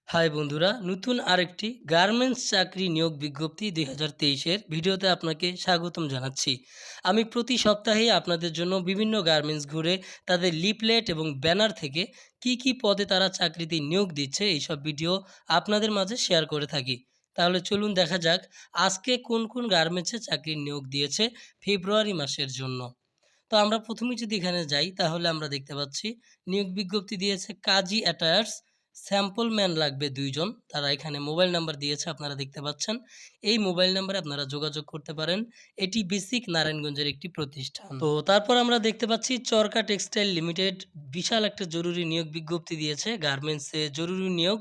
High বন্ধুরা, নতুন আরেকটি গার্মেন্টস চাকরি নিয়োগ বিজ্ঞপ্তি ২০২৩-এর ভিডিওতে আপনাকে স্বাগতম জানাচ্ছি। আমি প্রতি সপ্তাহেই আপনাদের জন্য বিভিন্ন গার্মেন্টস ঘুরে তাদের লিফলেট এবং ব্যানার থেকে কি পদে তারা চাকরিতে নিয়োগ দিচ্ছে এইসব ভিডিও আপনাদের মাঝে শেয়ার করে থাকি। তাহলে চলুন দেখা যাক আজকে কোন গার্মেন্টসে চাকরির নিয়োগ দিয়েছে ফেব্রুয়ারি মাসের জন্য। তো আমরা প্রথমেই যদি এখানে যাই তাহলে আমরা দেখতে পাচ্ছি নিয়োগ বিজ্ঞপ্তি দিয়েছে কাজী অ্যাটায়ার্স। স্যাম্পল ম্যান লাগবে ২ জন। তারা এখানে মোবাইল নাম্বার দিয়েছে আপনারা দেখতে পাচ্ছেন। এই মোবাইল নাম্বারে আপনারা যোগাযোগ করতে পারেন। এটি বেসিক নারায়ণগঞ্জের একটি প্রতিষ্ঠান। তো তারপর আমরা দেখতে পাচ্ছি চরকা টেক্সটাইল লিমিটেড বিশাল একটা জরুরি নিয়োগ বিজ্ঞপ্তি দিয়েছে গার্মেন্টসে জরুরি নিয়োগ।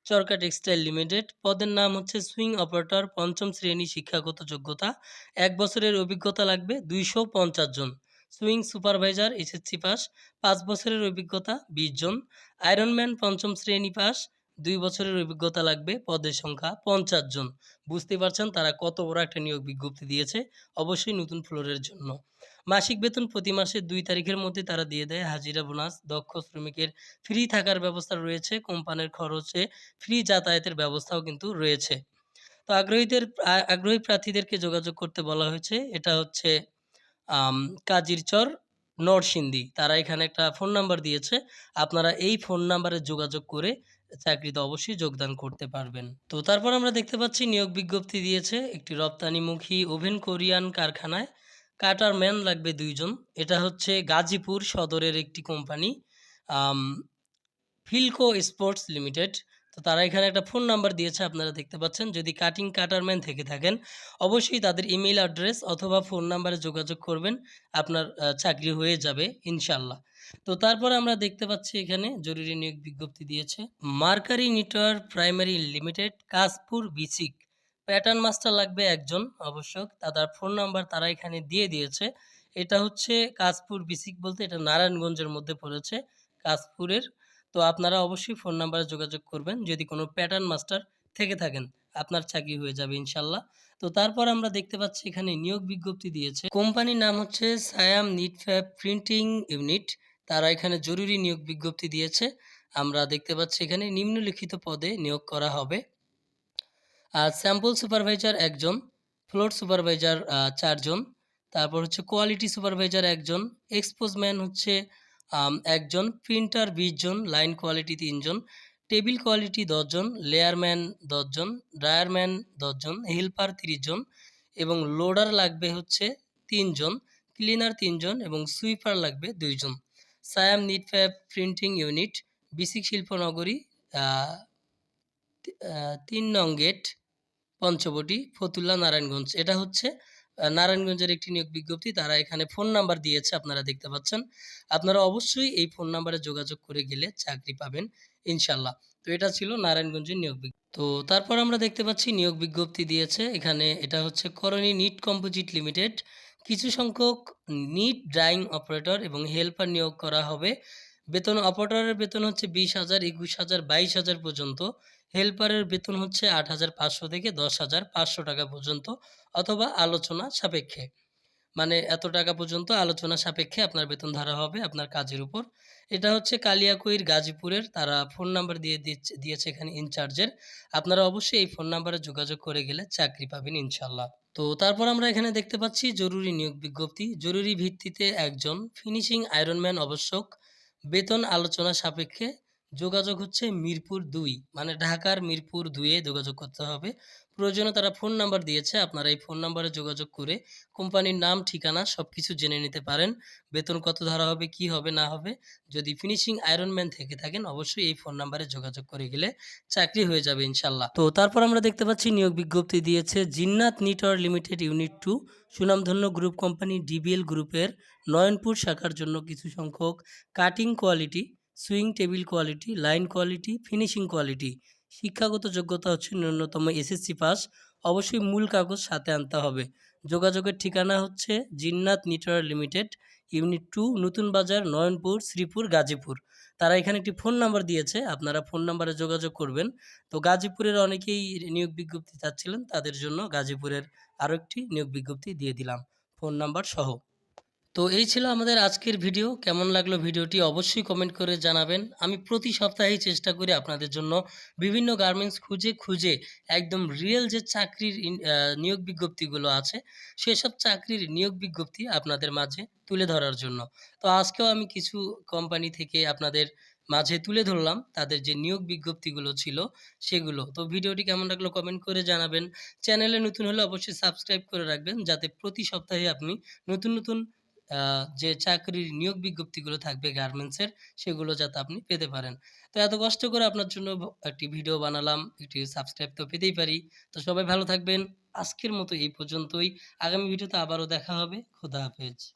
চরকা টেক্সটাইল লিমিটেড পদের নাম হচ্ছে সুইং অপারেটর ৫ম শ্রেণী শিক্ষাগত যোগ্যতা ১ বছরের অভিজ্ঞতা লাগবে ২৫০ জন। সুইং সুপারভাইজার এসএসসি পাস ৫ বছরের অভিজ্ঞতা ২০ জন। আয়রনম্যান ৫ম শ্রেণী পাস ২ বছরের অভিজ্ঞতা লাগবে পদের সংখ্যা ৫০ জন। বুঝতে পারছেন তারা কত বড় একটা নিয়োগ বিজ্ঞপ্তি দিয়েছে, অবশ্যই নতুন ফ্লোরের জন্য। মাসিক বেতন প্রতি মাসের ২ তারিখের মধ্যে তারা দিয়ে দেয়। হাজিরা বোনাস, দক্ষ শ্রমিকের ফ্রি থাকার ব্যবস্থা রয়েছে, কোম্পানির খরচে ফ্রি যাতায়াতের ব্যবস্থাও কিন্তু রয়েছে। তো আগ্রহী প্রার্থীদেরকে যোগাযোগ করতে বলা হয়েছে। এটা হচ্ছে আম কাজিরচর, নরসিংদী। তারা এখানে একটা ফোন নাম্বার দিয়েছে। আপনারা এই ফোন নাম্বারে যোগাযোগ করে চাকরিতে অবশ্যই যোগদান করতে পারবেন। তো তারপর আমরা দেখতে পাচ্ছি নিয়োগ বিজ্ঞপ্তি দিয়েছে একটি রপ্তানিমুখী ওভেন কোরিয়ান কারখানায়। কাটার ম্যান লাগবে ২ জন। এটা হচ্ছে গাজীপুর সদরের একটি কোম্পানি। আম ফিলকো স্পোর্টস লিমিটেড। তো তারা এখানে একটা ফোন নাম্বার দিয়েছে আপনারা দেখতে পাচ্ছেন। যদি কাটিং কাটারম্যান থেকে থাকেন অবশ্যই তাদের ইমেইল অ্যাড্রেস অথবা ফোন নাম্বারে যোগাযোগ করবেন। আপনার চাকরি হয়ে যাবে ইনশাল্লাহ। তো তারপর আমরা দেখতে পাচ্ছি এখানে জরুরি নিয়োগ বিজ্ঞপ্তি দিয়েছে mercury network primary limited Kashpur BSCIC. Pattern master লাগবে একজন আবশ্যক। তাদের ফোন নাম্বার তারা এখানে দিয়ে দিয়েছে। এটা হচ্ছে কাশপুর বিসিক বলতে এটা নারায়ণগঞ্জের মধ্যে পড়েছে কাশপুরের। তো আপনারা অবশ্যই ফোন নাম্বারে যোগাযোগ করবেন যদি কোনো প্যাটার্ন মাস্টার থেকে থাকেন আপনার চাকরি হয়ে যাবে ইনশাল্লাহ। তো তারপর আমরা দেখতে পাচ্ছি এখানে নিয়োগ বিজ্ঞপ্তি দিয়েছে কোম্পানির নাম হচ্ছে সায়াম নিটফ্যাব প্রিন্টিং ইউনিট। তারা এখানে জরুরি নিয়োগ বিজ্ঞপ্তি দিয়েছে। আমরা দেখতে পাচ্ছি এখানে নিম্নলিখিত পদে নিয়োগ করা হবে। আর স্যাম্পল সুপারভাইজার একজন, ফ্লোর সুপারভাইজার ৪ জন, তারপর হচ্ছে কোয়ালিটি সুপারভাইজার একজন, এক্সপোজম্যান হচ্ছে একজন, প্রিন্টার ২০ জন, লাইন কোয়ালিটি ৩ জন, টেবিল কোয়ালিটি ১০ জন, লেয়ারম্যান ১০ জন, ড্রায়ারম্যান ১০ জন, হেল্পার ৩০ জন এবং লোডার লাগবে হচ্ছে ৩ জন, ক্লিনার ৩ জন এবং সুইপার লাগবে ২ জন। সায়াম নিটফ্যাব প্রিন্টিং ইউনিট, বিসিক শিল্পনগরী, আ ৩ নং গেট, পঞ্চবটি, ফতুল্লা, নারায়ণগঞ্জ। এটা হচ্ছে নারায়ণগঞ্জের একটি নিয়োগ বিজ্ঞপ্তি। তারা এখানে ফোন নাম্বার দিয়েছে আপনারা দেখতে পাচ্ছেন। আপনারা অবশ্যই এই ফোন নাম্বারে যোগাযোগ করে গেলে চাকরি পাবেন ইনশাল্লাহ। তো এটা ছিল নারায়ণগঞ্জের নিয়োগ বিজ্ঞপ্তি। তো তারপর আমরা দেখতে পাচ্ছি নিয়োগ বিজ্ঞপ্তি দিয়েছে এখানে এটা হচ্ছে করণী নিট কম্পোজিট লিমিটেড। কিছু সংখ্যক নিট ড্রাইং অপারেটর এবং হেল্পার নিয়োগ করা হবে। বেতন অপারেটরের বেতন হচ্ছে ২০,০০০, ২১,০০০, ২২,০০০ পর্যন্ত। হেল্পারের বেতন হচ্ছে ৮,৫০০ থেকে ১০,৫০০ টাকা পর্যন্ত অথবা আলোচনা সাপেক্ষে। মানে এত টাকা পর্যন্ত আলোচনা সাপেক্ষে আপনার বেতন ধরা হবে আপনার কাজের উপর। এটা হচ্ছে কালিয়াকৈর গাজীপুরের। তারা ফোন নাম্বার দিয়েছে এখানে ইনচার্জের। আপনারা অবশ্যই এই ফোন নাম্বারে যোগাযোগ করে গেলে চাকরি পাবেন ইনশাল্লাহ। তো তারপর আমরা এখানে দেখতে পাচ্ছি জরুরি নিয়োগ বিজ্ঞপ্তি। জরুরি ভিত্তিতে একজন ফিনিশিং আয়রনম্যান আবশ্যক। বেতন আলোচনা সাপেক্ষে। যোগাযোগ হচ্ছে মিরপুর ২ মানে ঢাকার মিরপুর ২ এ যোগাযোগ করতে হবে। প্রয়োজনে তারা ফোন নাম্বার দিয়েছে। আপনারা এই ফোন নাম্বারে যোগাযোগ করে কোম্পানির নাম, ঠিকানা সবকিছু জেনে নিতে পারেন। বেতন কত ধরা হবে, কি হবে না হবে। যদি ফিনিশিং আয়রনম্যান থেকে থাকেন অবশ্যই এই ফোন নাম্বারে যোগাযোগ করে গেলে চাকরি হয়ে যাবে ইনশাল্লাহ। তো তারপর আমরা দেখতে পাচ্ছি নিয়োগ বিজ্ঞপ্তি দিয়েছে জিন্নাত নিটওয়ার লিমিটেড ইউনিট ২ সুনামধন্য গ্রুপ কোম্পানি ডিবিএল গ্রুপের নয়নপুর শাখার জন্য কিছু সংখ্যক cutting quality, swing table quality, line quality, finishing quality. শিক্ষাগত যোগ্যতা হচ্ছে ন্যূনতম এসএসসি পাস। অবশ্যই মূল কাগজ সাথে আনতে হবে। যোগাযোগের ঠিকানা হচ্ছে জিন্নাত নিটওয়ার লিমিটেড, ইউনিট ২, নতুন বাজার, নয়নপুর, শ্রীপুর, গাজীপুর। তারা এখানে একটি ফোন নাম্বার দিয়েছে। আপনারা ফোন নাম্বারে যোগাযোগ করবেন। তো গাজীপুরের অনেকেই নিয়োগ বিজ্ঞপ্তি চাচ্ছিলেন, তাদের জন্য গাজীপুরের আরও একটি নিয়োগ বিজ্ঞপ্তি দিয়ে দিলাম ফোন নাম্বার সহ। তো এই ছিল আমাদের আজকের ভিডিও। কেমন লাগলো ভিডিওটি অবশ্যই কমেন্ট করে জানাবেন। আমি প্রতি সপ্তাহেই চেষ্টা করি আপনাদের জন্য বিভিন্ন গার্মেন্টস খুঁজে একদম রিয়েল যে চাকরির নিয়োগ বিজ্ঞপ্তিগুলো আছে, সেসব চাকরির নিয়োগ বিজ্ঞপ্তি আপনাদের মাঝে তুলে ধরার জন্য। তো আজকেও আমি কিছু কোম্পানি থেকে আপনাদের মাঝে তুলে ধরলাম তাদের যে নিয়োগ বিজ্ঞপ্তিগুলো ছিল সেগুলো। তো ভিডিওটি কেমন লাগলো কমেন্ট করে জানাবেন। চ্যানেলে নতুন হলে অবশ্যই সাবস্ক্রাইব করে রাখবেন যাতে প্রতি সপ্তাহে আপনি নতুন আ যে চাকরির নিয়োগ বিজ্ঞপ্তিগুলো থাকবে গার্মেন্টসের, সেগুলো যাতে আপনি পেতে পারেন। তো এত কষ্ট করে আপনার জন্য একটি ভিডিও বানালাম, একটি সাবস্ক্রাইব তো পেতেই পারি। তো সবাই ভালো থাকবেন। আজকের মতো এই পর্যন্তই। আগামী ভিডিওতে আবারও দেখা হবে। খোদা হাফেজ।